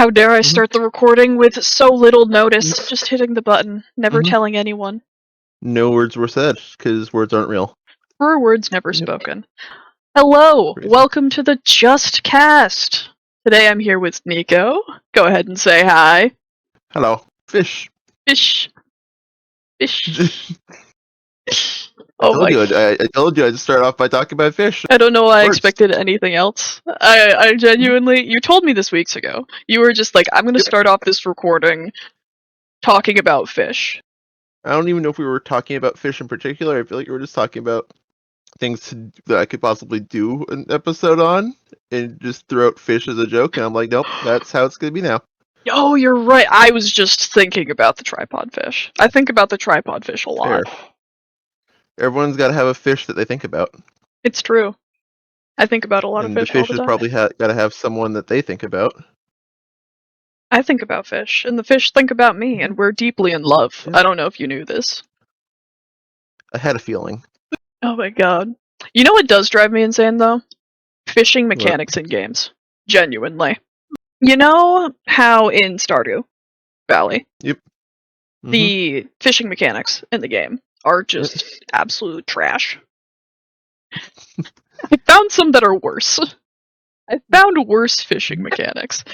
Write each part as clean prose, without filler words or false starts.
How dare I Mhm. start the recording with so little notice, just hitting the button, never Mhm. telling anyone. No words were said, because words aren't real. Or words never Yep. spoken. Hello, Crazy. welcome to the JustCast. Today I'm here with Nico. Go ahead and say hi. Hello. Fish. Fish. Fish. I Oh my. told you I'd start off by talking about fish. I don't know why I Words. expected anything else. I genuinely, you told me this weeks ago. You were just like, I'm gonna Yep. start off this recording talking about fish. I don't even know if we were talking about fish in particular. I feel like we were just talking about things that I could possibly do an episode on, and just throw out fish as a joke, and I'm like, nope, that's how it's gonna be now. Oh, you're right. I was just thinking about the tripod fish. I think about the tripod fish a lot. Fair. Everyone's got to have a fish that they think about. It's true. I think about a lot of And the fish all fish the has time. probably got to have someone that they think about. I think about fish, and the fish think about me, and we're deeply in love. Yeah. I don't know if you knew this. I had a feeling. Oh my god. You know what does drive me insane, though? Fishing What? mechanics in games. Genuinely. You know how in Stardew Valley, Yep. Mhm. the fishing mechanics in the game are just absolute trash? I found some that are worse. I found worse fishing mechanics.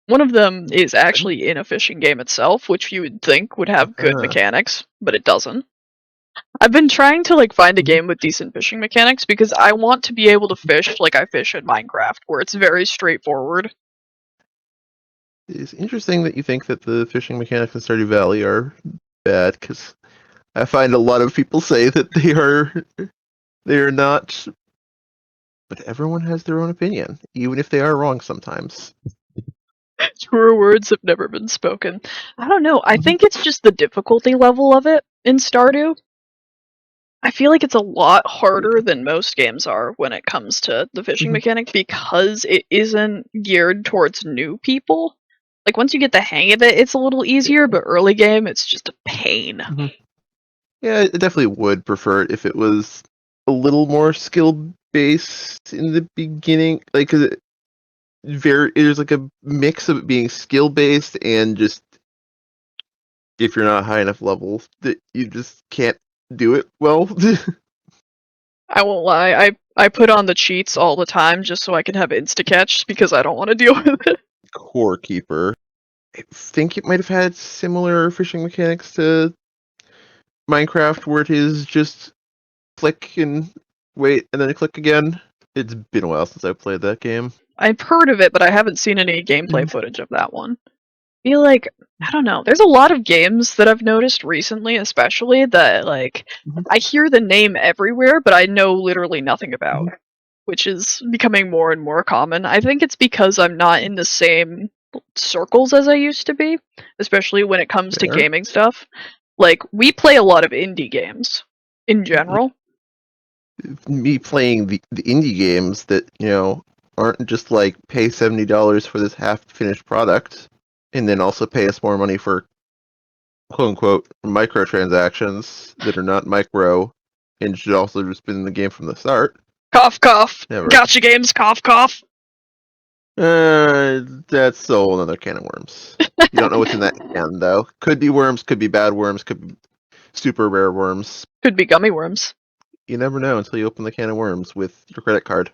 One of them is actually in a fishing game itself, which you would think would have good mechanics, but it doesn't. I've been trying to find a game with decent fishing mechanics because I want to be able to fish like I fish in Minecraft, where it's very straightforward. It's interesting that you think that the fishing mechanics in Stardew Valley are bad, because I find a lot of people say that they are not. But everyone has their own opinion, even if they are wrong sometimes. Truer words have never been spoken. I don't know. I think it's just the difficulty level of it in Stardew. I feel like it's a lot harder than most games are when it comes to the fishing mechanic because it isn't geared towards new people. Like, once you get the hang of it, it's a little easier, but early game, it's just a pain. Yeah, I definitely would prefer it if it was a little more skill based in the beginning. Like, 'cause there's like a mix of it being skill based and just if you're not high enough level that you just can't do it well. I won't lie, I put on the cheats all the time just so I can have insta-catch because I don't want to deal with it. Core Keeper. I think it might have had similar fishing mechanics to Minecraft, where it is just click and wait and then click again. It's been a while since I played that game. I've heard of it, but I haven't seen any gameplay footage of that one. I feel like, I don't know, there's a lot of games that I've noticed recently, especially, that, I hear the name everywhere, but I know literally nothing about, which is becoming more and more common. I think it's because I'm not in the same circles as I used to be, especially when it comes to Fair. gaming stuff. Like, we play a lot of indie games, in general. Me playing the indie games that, aren't just like pay $70 for this half finished product and then also pay us more money for quote unquote microtransactions that are not micro and should also just been in the game from the start. Cough, cough. Never. Gotcha games, cough, cough. That's a whole another can of worms. You don't know what's in that can, though. Could be worms, could be bad worms, could be super rare worms. Could be gummy worms. You never know until you open the can of worms with your credit card.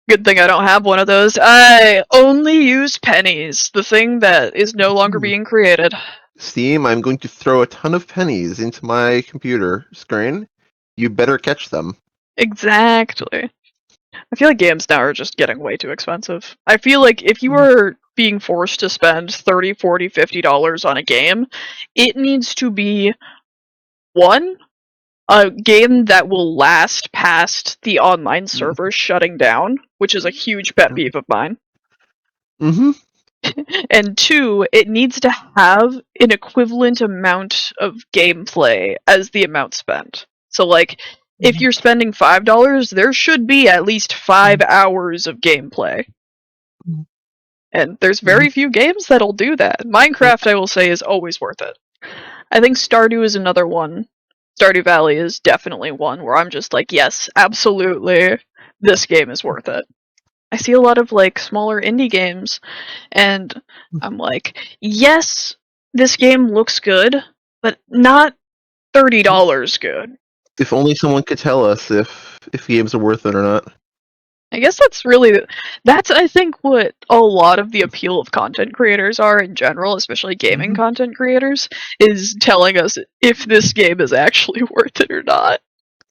Good thing I don't have one of those. I only use pennies, the thing that is no longer being created. Steam, I'm going to throw a ton of pennies into my computer screen. You better catch them. Exactly. I feel like games now are just getting way too expensive. I feel like if you are being forced to spend $30, $40, $50 on a game, it needs to be, one, a game that will last past the online servers shutting down, which is a huge pet peeve of mine. And two, it needs to have an equivalent amount of gameplay as the amount spent. So, if you're spending $5, there should be at least 5 hours of gameplay. And there's very few games that'll do that. Minecraft, I will say, is always worth it. I think Stardew is another one. Stardew Valley is definitely one where I'm just like, yes, absolutely, this game is worth it. I see a lot of like smaller indie games, and I'm like, yes, this game looks good, but not $30 good. If only someone could tell us if games are worth it or not. I guess that's I think what a lot of the appeal of content creators are in general, especially gaming content creators, is telling us if this game is actually worth it or not.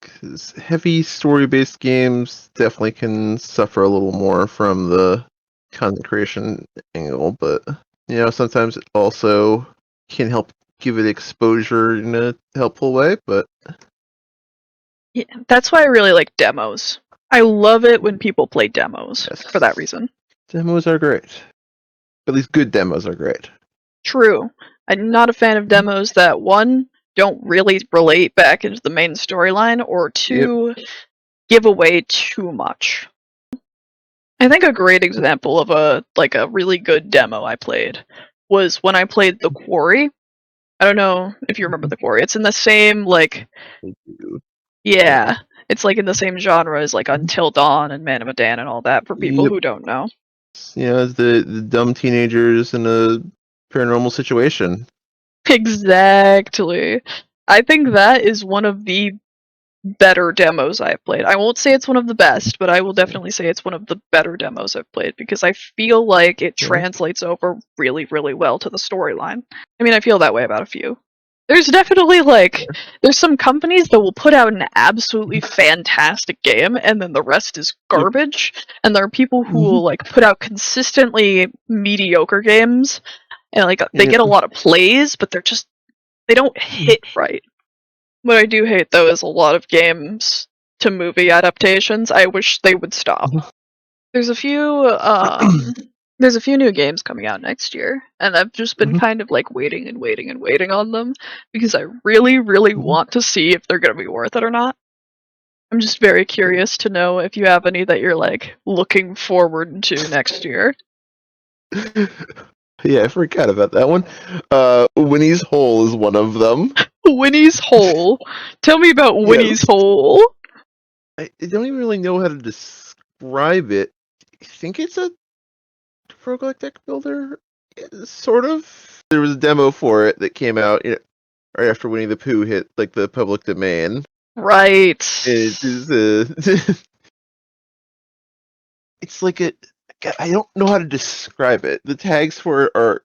Because heavy story-based games definitely can suffer a little more from the content creation angle, but sometimes it also can help give it exposure in a helpful way. But Yeah, that's why I really like demos. I love it when people play demos yes, for that reason. demos are great. At least good demos are great. True. I'm not a fan of demos that, one, don't really relate back into the main storyline, or two, give away too much. I think a great example of a really good demo I played was when I played The Quarry. I don't know if you remember The Quarry. It's in the same yeah, it's like in the same genre as like Until Dawn and Man of Medan and all that for people who don't know. It's the dumb teenagers in a paranormal situation. Exactly. I think that is one of the better demos I've played. I won't say it's one of the best, but I will definitely say it's one of the better demos I've played because I feel like it translates over really, really well to the storyline. I mean, I feel that way about a few. There's definitely there's some companies that will put out an absolutely fantastic game and then the rest is garbage, and there are people who will put out consistently mediocre games and they get a lot of plays, but they don't hit right. What I do hate, though, is a lot of games to movie adaptations. I wish they would stop. There's a few new games coming out next year, and I've just been kind of waiting and waiting and waiting on them because I really, really want to see if they're going to be worth it or not. I'm just very curious to know if you have any that you're looking forward to next year. Yeah, I forgot about that one. Winnie's Hole is one of them. Winnie's Hole. Tell me about Winnie's Hole. I don't even really know how to describe it. I think it's a roguelike deck builder, sort of. There was a demo for it that came out right after Winnie the Pooh hit the public domain. Right. It is it's like I don't know how to describe it. The tags for it are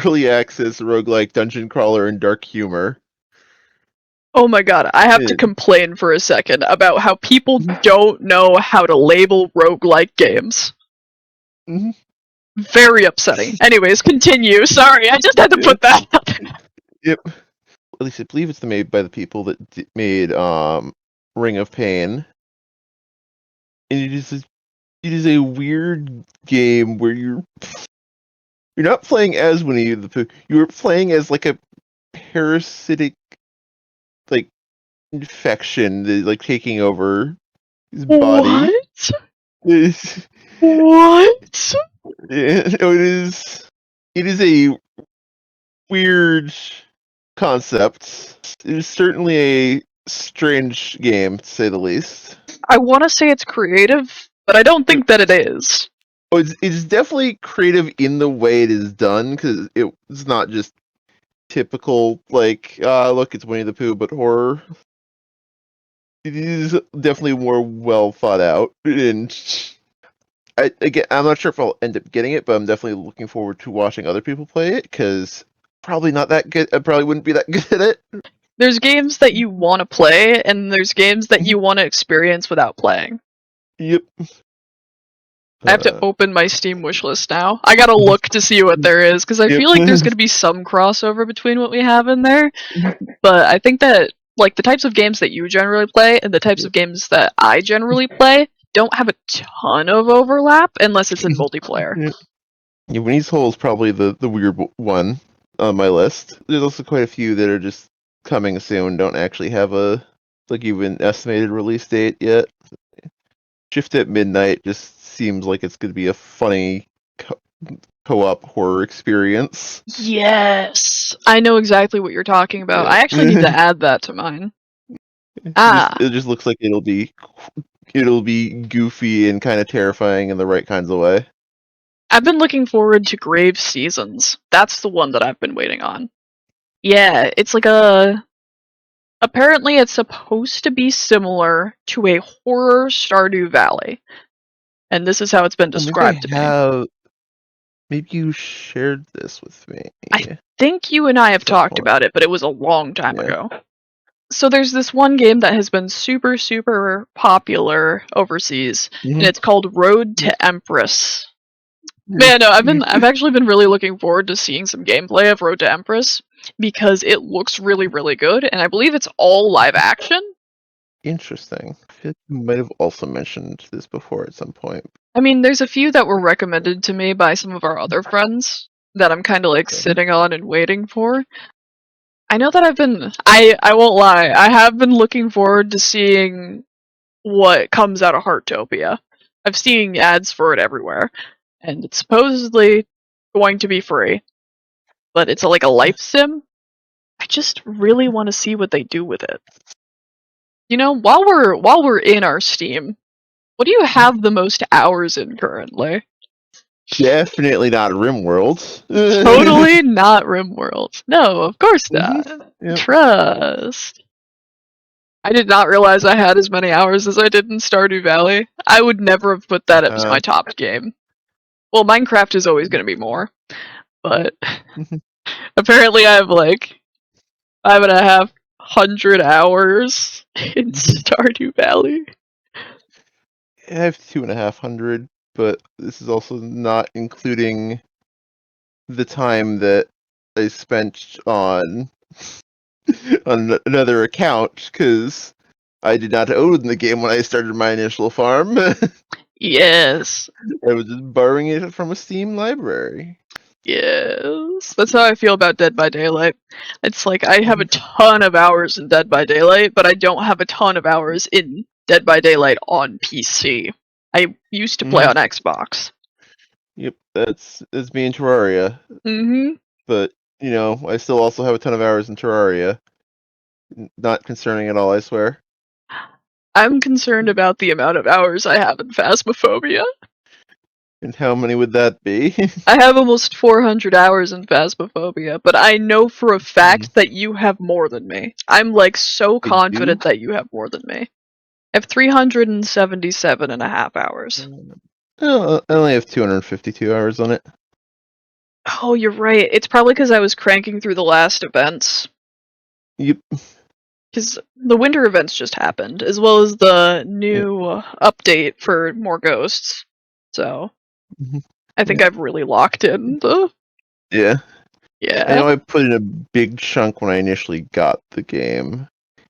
early access, roguelike, dungeon crawler, and dark humor. Oh my god, I have to complain for a second about how people don't know how to label roguelike games. Very upsetting. Anyways, continue. Sorry, I just had to put that out. Yep. At least I believe it's made by the people that made Ring of Pain. And it is a weird game where you're not playing as Winnie the Pooh. You're playing as a parasitic infection that taking over his body. What? What? It is a weird concept. It is certainly a strange game, to say the least. I want to say it's creative, but I don't think that it is. Oh, it's definitely creative in the way it is done, because it's not just typical, look, it's Winnie the Pooh, but horror. It is definitely more well thought out, and I'm not sure if I'll end up getting it, but I'm definitely looking forward to watching other people play it, because probably not that good. I probably wouldn't be that good at it. There's games that you want to play, and there's games that you want to experience without playing. Yep. I have to open my Steam wishlist now. I gotta look to see what there is, because I feel like there's gonna be some crossover between what we have in there. But I think that the types of games that you generally play and the types of games that I generally play don't have a ton of overlap unless it's in multiplayer. Yeah, Winnie's Hole is probably the weird one on my list. There's also quite a few that are just coming soon, don't actually have a even estimated release date yet. Shift at Midnight just seems like it's going to be a funny co-op horror experience. Yes! I know exactly what you're talking about. I actually need to add that to mine. It just looks like it'll be it'll be goofy and kind of terrifying in the right kinds of way. I've been looking forward to Grave Seasons. That's the one that I've been waiting on. Yeah, it's like a. Apparently, it's supposed to be similar to a horror Stardew Valley. And this is how it's been Well, maybe I described to me. have. Maybe you shared this with me. I think you and I have Some talked point. about it, but it was a long time Yeah. ago. So there's this one game that has been super, super popular overseas, and it's called Road to Empress. Man, no, I've actually been really looking forward to seeing some gameplay of Road to Empress because it looks really, really good, and I believe it's all live action. Interesting. I feel like you might have also mentioned this before at some point. I mean, there's a few that were recommended to me by some of our other friends that I'm kind of like sitting on and waiting for. I know that I won't lie, I have been looking forward to seeing what comes out of Heartopia. I've seen ads for it everywhere, and it's supposedly going to be free, but it's like a life sim. I just really want to see what they do with it. You know, while we're in our Steam, what do you have the most hours in currently? Definitely not RimWorld. Totally not RimWorld. No, of course not. Yep. Trust. I did not realize I had as many hours as I did in Stardew Valley. I would never have put that as my top game. Well, Minecraft is always going to be more, but apparently I have like 5,500 hours in Stardew Valley. I have 2,500, but this is also not including the time that I spent on another account because I did not own the game when I started my initial farm. Yes. I was just borrowing it from a Steam library. Yes. That's how I feel about Dead by Daylight. It's like I have a ton of hours in Dead by Daylight, but I don't have a ton of hours in Dead by Daylight on PC. I used to play on Xbox. Yep, that's me in Terraria. Mm-hmm. But, you know, I still also have a ton of hours in Terraria. Not concerning at all, I swear. I'm concerned about the amount of hours I have in Phasmophobia. And how many would that be? I have almost 400 hours in Phasmophobia, but I know for a fact that you have more than me. I'm like so confident that you have more than me. I have 377 and a half hours. Oh, I only have 252 hours on it. Oh, you're right. It's probably because I was cranking through the last events. Yep. Because the winter events just happened, as well as the new update for more ghosts. So, I think I've really locked in the... Yeah. Yeah. I know I put in a big chunk when I initially got the game.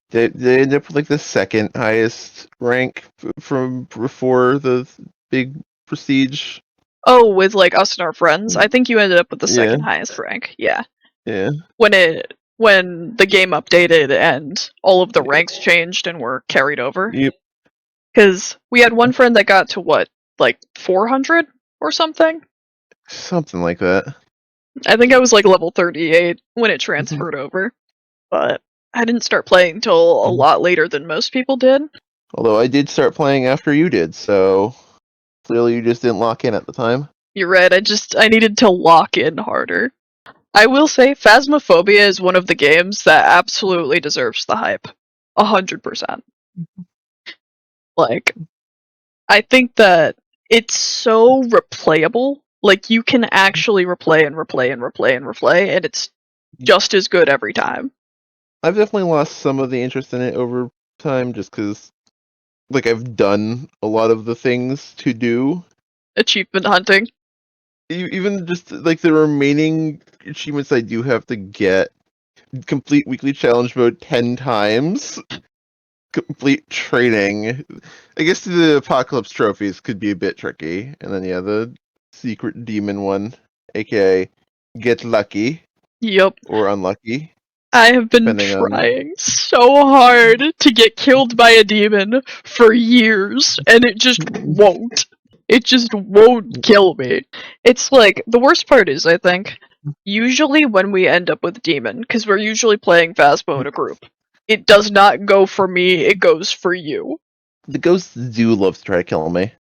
They ended up with like the second highest rank from before the big prestige. Oh, with like us and our friends? I think you ended up with the second highest rank. Yeah. Yeah. When the game updated and all of the ranks changed and were carried over. Yep. Because we had one friend that got to what, like 400 or something? Something like that. I think I was like level 38 when it transferred over. But I didn't start playing till a lot later than most people did. Although I did start playing after you did, so clearly you just didn't lock in at the time. You're right, I needed to lock in harder. I will say, Phasmophobia is one of the games that absolutely deserves the hype. 100%. Like, I think that it's so replayable. Like, you can actually replay and replay and replay and replay, and it's just as good every time. I've definitely lost some of the interest in it over time, just because, like, I've done a lot of the things to do. Achievement hunting. Even just, like, the remaining achievements I do have to get. Complete weekly challenge mode 10 times. Complete training. I guess the apocalypse trophies could be a bit tricky. And then, yeah, the secret demon one, aka get lucky. Yep. Or unlucky. I have been trying so hard to get killed by a demon for years, and it just won't. It just won't kill me. It's like, the worst part is, I think, usually when we end up with demon, because we're usually playing Phasmo in a group, it does not go for me, it goes for you. The ghosts do love to try to kill me.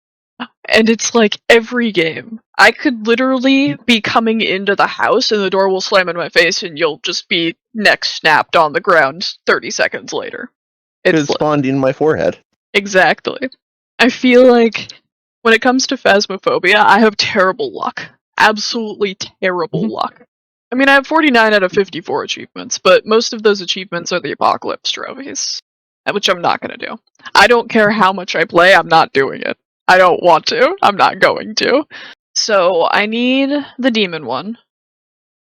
And it's like every game. I could literally be coming into the house and the door will slam in my face and you'll just be neck snapped on the ground 30 seconds later. It It's like, spawned in my forehead. exactly. I feel like when it comes to Phasmophobia, I have terrible luck. Absolutely terrible luck. I mean, I have 49 out of 54 achievements, but most of those achievements are the Apocalypse trophies, which I'm not going to do. I don't care how much I play, I'm not doing it. I don't want to. I'm not going to. So I need the demon one.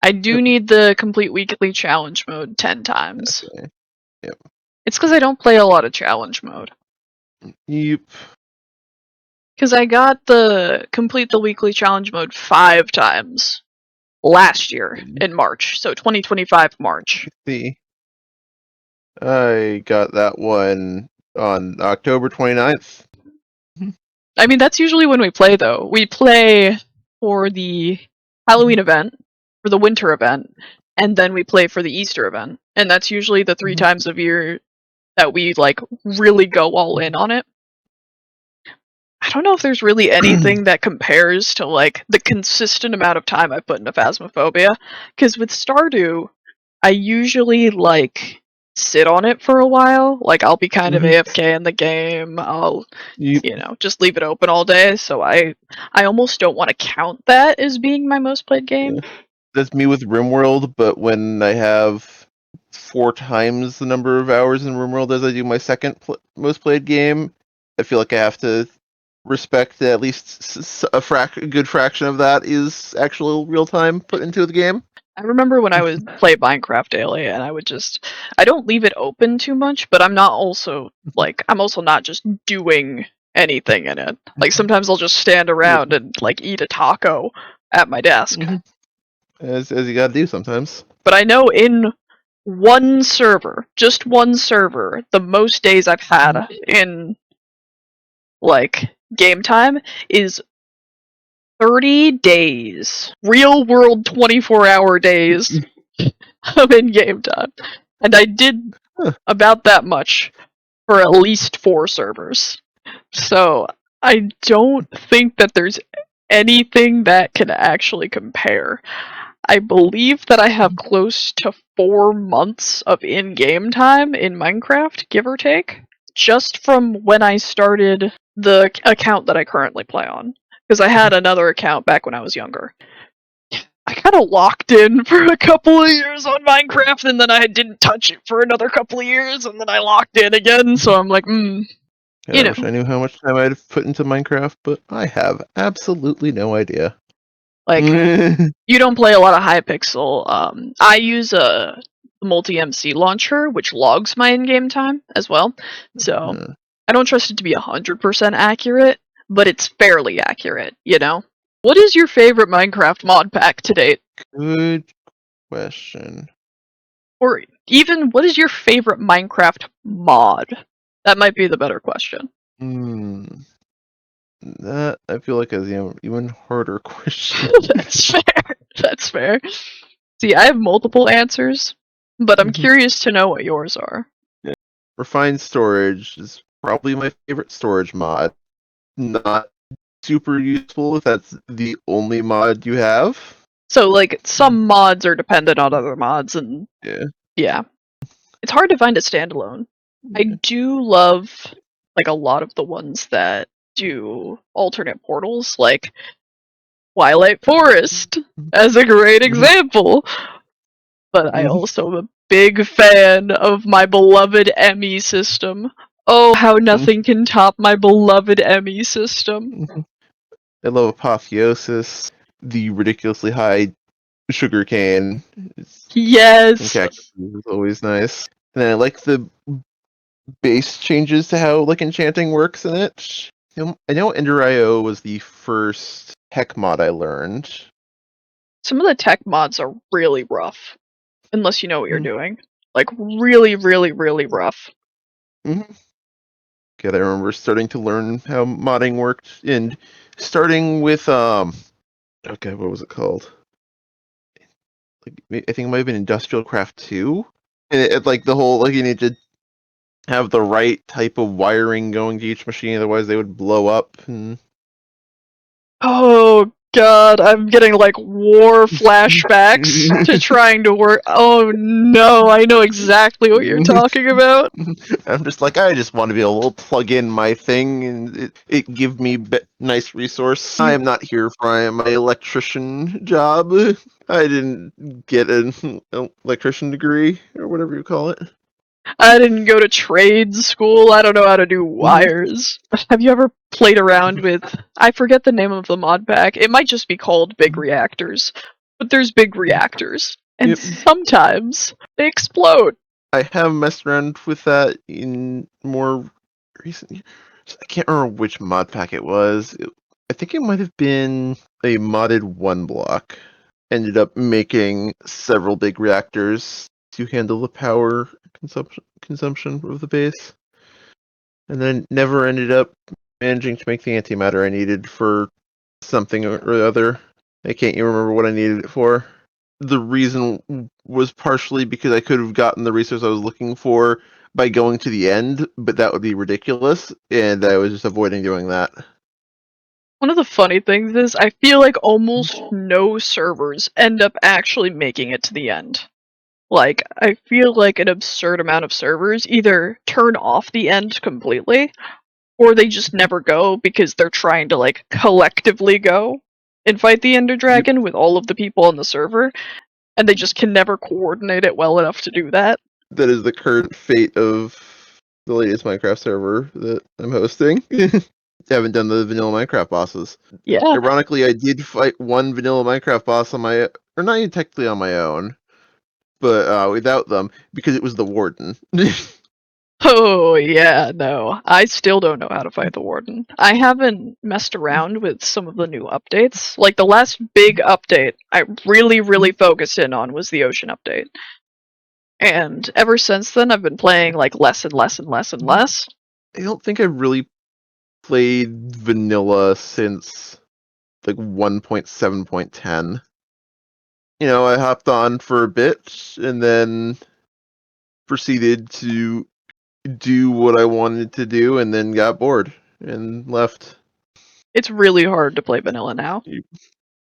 I do need the complete weekly challenge mode 10 times. Okay. Yep. It's because I don't play a lot of challenge mode. Yep. Because I got the complete the weekly challenge mode 5 times last year in March. So 2025 March. See. I got that one on October 29th. I mean, that's usually when we play, though. We play for the Halloween event, for the winter event, and then we play for the Easter event. And that's usually the 3 times of year that we, like, really go all in on it. I don't know if there's really anything that compares to, like, the consistent amount of time I put into Phasmophobia. Because with Stardew, I usually, like, sit on it for a while. Like, I'll be kind of AFK in the game. I'll, you know, just leave it open all day. So I almost don't want to count that as being my most played game. Yeah. That's me with RimWorld, but when I have 4 times the number of hours in RimWorld as I do my second most played game, I feel like I have to respect that at least a good fraction of that is actual real time put into the game. I remember when I would play Minecraft daily, and I don't leave it open too much, but I'm also not just doing anything in it. Like, sometimes I'll just stand around and, like, eat a taco at my desk. As you gotta do sometimes. But I know in one server, just one server, the most days I've had in, like, game time is 30 days. Real world 24-hour days of in-game time. And I did about that much for at least 4 servers. So I don't think that there's anything that can actually compare. I believe that I have close to 4 months of in-game time in Minecraft, give or take, just from when I started the account that I currently play on. Because I had another account back when I was younger. I kind of locked in for a couple of years on Minecraft, and then I didn't touch it for another couple of years, and then I locked in again, so I'm like, I wish I knew how much time I'd have put into Minecraft, but I have absolutely no idea. Like, you don't play a lot of Hypixel. I use a multi-MC launcher, which logs my in-game time as well, so I don't trust it to be 100% accurate, but it's fairly accurate, you know? What is your favorite Minecraft mod pack to date? Good question. Or even, what is your favorite Minecraft mod? That might be the better question. That, I feel like, is an even harder question. That's fair. That's fair. See, I have multiple answers, but I'm curious to know what yours are. Yeah. Refined storage is probably my favorite storage mod. Not super useful if that's the only mod you have. So, like, some mods are dependent on other mods, and yeah. It's hard to find a standalone. I do love, like, a lot of the ones that do alternate portals, like Twilight Forest as a great example. But I also am a big fan of my beloved ME system. Oh, how nothing can top my beloved ME system. I love Apotheosis, the ridiculously high sugarcane. Yes! Cactus is always nice. And I like the base changes to how, like, enchanting works in it. I know Ender.io was the first tech mod I learned. Some of the tech mods are really rough, unless you know what you're doing. Like, really, really, really rough. I remember starting to learn how modding worked, and starting with okay, what was it called? Like, I think it might have been Industrial Craft 2, and like the whole, like, you need to have the right type of wiring going to each machine, otherwise they would blow up. And Oh god, I'm getting like war flashbacks to trying to work. Oh no, I know exactly what you're talking about. I'm just like, I just want to be able to plug in my thing and it give me nice resource. I am not here for my electrician job. I didn't get an electrician degree or whatever you call it. I didn't go to trade school. I don't know how to do wires. Have you ever played around with, I forget the name of the mod pack. It might just be called Big Reactors. But there's big reactors. And Yep. sometimes they explode. I have messed around with that in more recent years. I can't remember which mod pack it was. I think it might have been a modded one block. Ended up making several big reactors to handle the power consumption of the base. And then never ended up managing to make the antimatter I needed for something or other. I can't even remember what I needed it for. The reason was partially because I could have gotten the resource I was looking for by going to the end, but that would be ridiculous, and I was just avoiding doing that. One of the funny things is, I feel like almost no servers end up actually making it to the end. Like, I feel like an absurd amount of servers either turn off the end completely, or they just never go because they're trying to, like, collectively go and fight the Ender Dragon with all of the people on the server, and they just can never coordinate it well enough to do that. That is the current fate of the latest Minecraft server that I'm hosting. Haven't done the vanilla Minecraft bosses. Yeah. Ironically, I did fight one vanilla Minecraft boss on my, or not even technically on my own, but without them because it was the warden. Oh, yeah, no. I still don't know how to fight the Warden. I haven't messed around with some of the new updates. Like, the last big update I really focused in on was the Ocean update. And ever since then, I've been playing, like, less and less and less and less. I don't think I've really played vanilla since like 1.7.10. You know, I hopped on for a bit and then proceeded to do what I wanted to do and then got bored and left. It's really hard to play vanilla now.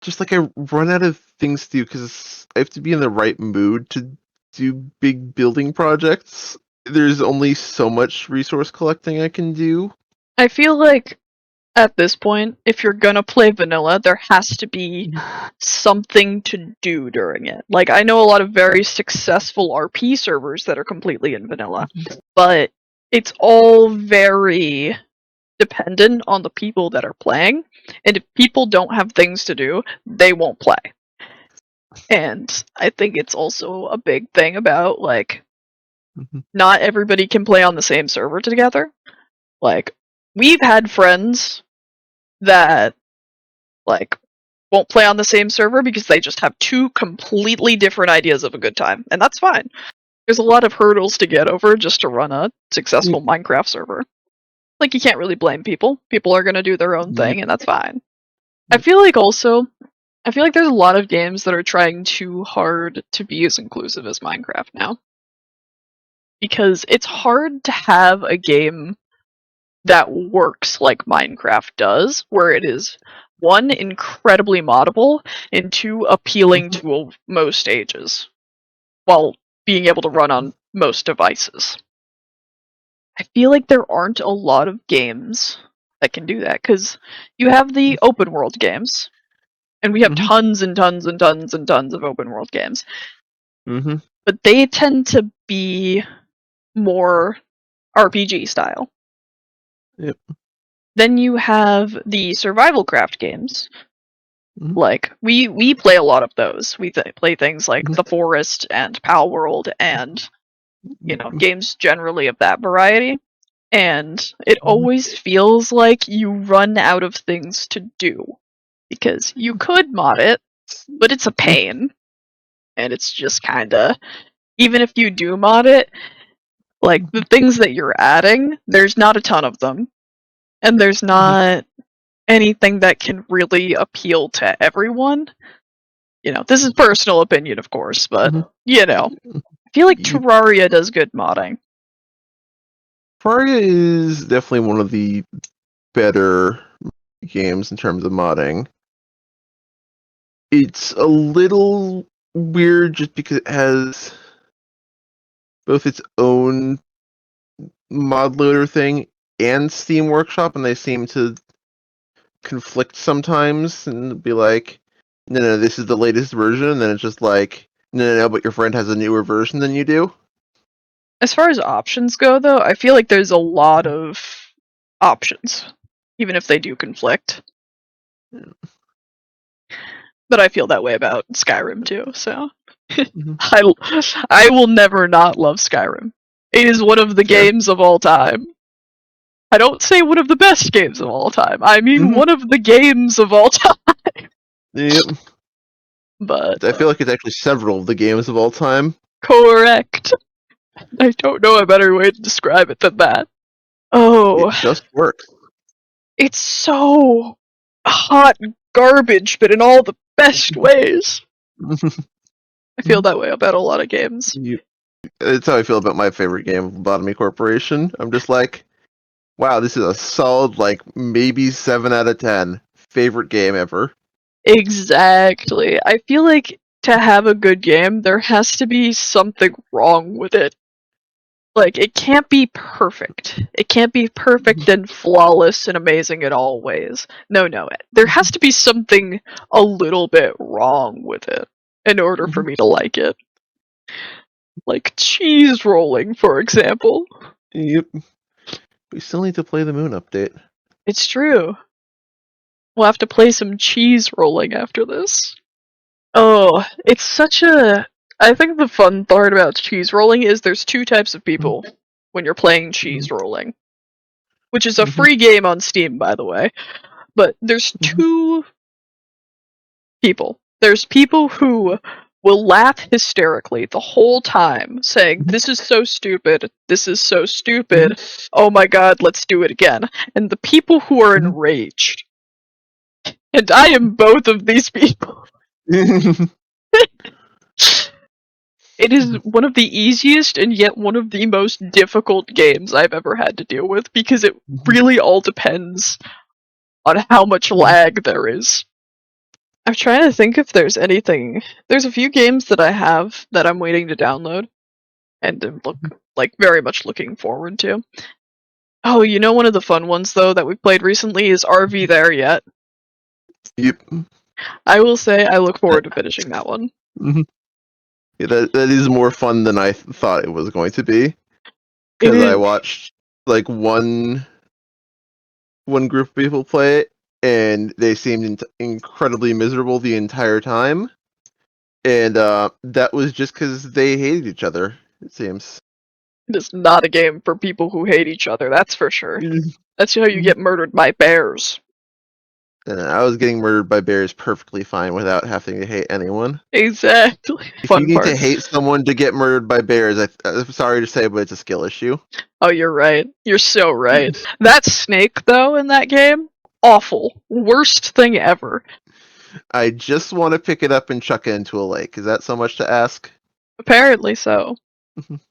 Just like I run out of things to do because I have to be in the right mood to do big building projects. There's only so much resource collecting I can do. I feel like, at this point, if you're gonna play vanilla, there has to be something to do during it. Like, I know a lot of very successful RP servers that are completely in vanilla, but it's all very dependent on the people that are playing, and if people don't have things to do, they won't play. And I think it's also a big thing about, like, not everybody can play on the same server together. Like, we've had friends that, like, won't play on the same server because they just have two completely different ideas of a good time, and that's fine. There's a lot of hurdles to get over just to run a successful Minecraft server. Like, you can't really blame people. People are gonna do their own thing, and that's fine. I feel like there's a lot of games that are trying too hard to be as inclusive as Minecraft now. Because it's hard to have a game that works like Minecraft does, where it is, one, incredibly moddable, and two, appealing to most ages, while being able to run on most devices. I feel like there aren't a lot of games that can do that, because you have the open world games, and we have tons and tons and tons and tons of open world games. But they tend to be more RPG style. Yep. Then you have the survival craft games. Like, we play a lot of those. We play things like The Forest and Pal World and, you know, games generally of that variety. And it always feels like you run out of things to do. Because you could mod it, but it's a pain. And it's just kinda, even if you do mod it, like, the things that you're adding, there's not a ton of them. And there's not anything that can really appeal to everyone. You know, this is personal opinion, of course, but, you know, I feel like Terraria does good modding. Terraria is definitely one of the better games in terms of modding. It's a little weird just because it has both its own mod loader thing and Steam Workshop, and they seem to conflict sometimes and be like, no, this is the latest version, and then it's just like, no, but your friend has a newer version than you do. As far as options go, though, I feel like there's a lot of options, even if they do conflict. But I feel that way about Skyrim too, so I will never not love Skyrim. It is one of the games of all time. I don't say one of the best games of all time. I mean one of the games of all time. Yep. But I feel like it's actually several of the games of all time. correct. I don't know a better way to describe it than that. Oh, It just works. it's so hot garbage, but in all the best ways. I feel that way about a lot of games. That's how I feel about my favorite game, Lobotomy Corporation. I'm just like, wow, this is a solid, like, maybe 7 out of 10. Favorite game ever. Exactly. I feel like to have a good game, there has to be something wrong with it. Like, it can't be perfect. It can't be perfect and flawless and amazing in all ways. No. There has to be something a little bit wrong with it in order for me to like it. Like cheese rolling, for example. Yep. We still need to play the Moon update. It's true. We'll have to play some cheese rolling after this. Oh, it's such a... I think the fun part about cheese rolling is there's two types of people when you're playing cheese rolling. Which is a free game on Steam, by the way. But there's two people. There's people who will laugh hysterically the whole time, saying, "This is so stupid, this is so stupid, oh my god, let's do it again." And the people who are enraged. And I am both of these people. It is one of the easiest and yet one of the most difficult games I've ever had to deal with because it really all depends on how much lag there is. I'm trying to think if there's anything. There's a few games that I have that I'm waiting to download and am very much looking forward to. Oh, you know one of the fun ones though that we played recently is RV There Yet? Yep. I will say I look forward to finishing that one. Yeah, that is more fun than I thought it was going to be. It Because I is. watched like one group of people play it, and they seemed incredibly miserable the entire time. And that was just because they hated each other, it seems. It is not a game for people who hate each other, that's for sure. That's how you get murdered by bears. I was getting murdered by bears perfectly fine without having to hate anyone. Exactly. If Fun you need part. to hate someone to get murdered by bears, I'm sorry to say, but it's a skill issue. Oh, you're right. You're so right. That snake, though, in that game, awful. Worst thing ever. I just want to pick it up and chuck it into a lake. Is that so much to ask? Apparently so.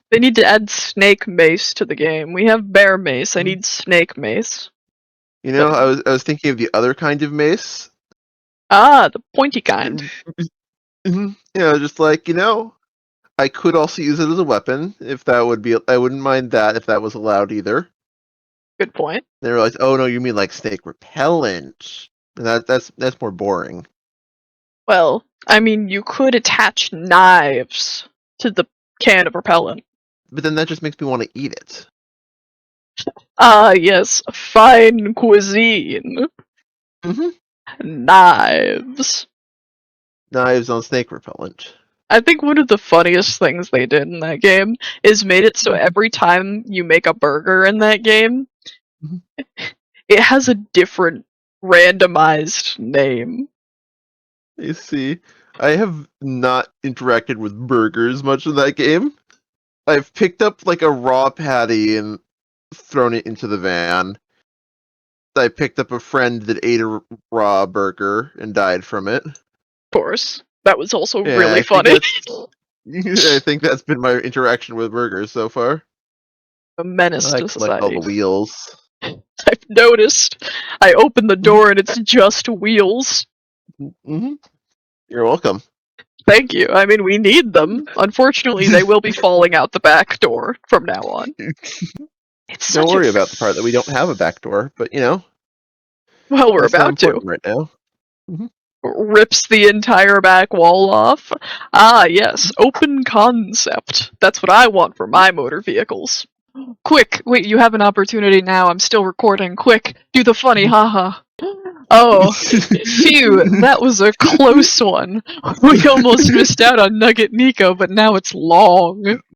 They need to add snake mace to the game. We have bear mace. I need snake mace. You know, I was thinking of the other kind of mace. Ah, the pointy kind. You know, just like, I could also use it as a weapon if that would be. I wouldn't mind that if that was allowed either. Good point. They realized, oh no, you mean like snake repellent, and that's more boring. Well, I mean, you could attach knives to the can of repellent. But then that just makes me want to eat it. Ah, yes, fine cuisine. Knives. Knives on snake repellent. I think one of the funniest things they did in that game is made it so every time you make a burger in that game, it has a different randomized name. You see, I have not interacted with burgers much in that game. I've picked up like a raw patty and thrown it into the van. I picked up a friend that ate a raw burger and died from it. Of course. That was also Yeah, really I think funny. I think that's been my interaction with burgers so far. A menace I to collect all society. the wheels. I've noticed. I open the door and it's just wheels. Mm-hmm. You're welcome. Thank you. I mean, we need them. Unfortunately, they will be falling out the back door from now on. It's Don't such worry a about the part that we don't have a back door, but well, we're that's not about to. important right now. Rips the entire back wall off. Ah, yes, open concept. That's what I want for my motor vehicles. Quick, wait, you have an opportunity now. I'm still recording. Quick, do the funny haha. Oh, phew, that was a close one. We almost missed out on NuggetNico, but now it's long.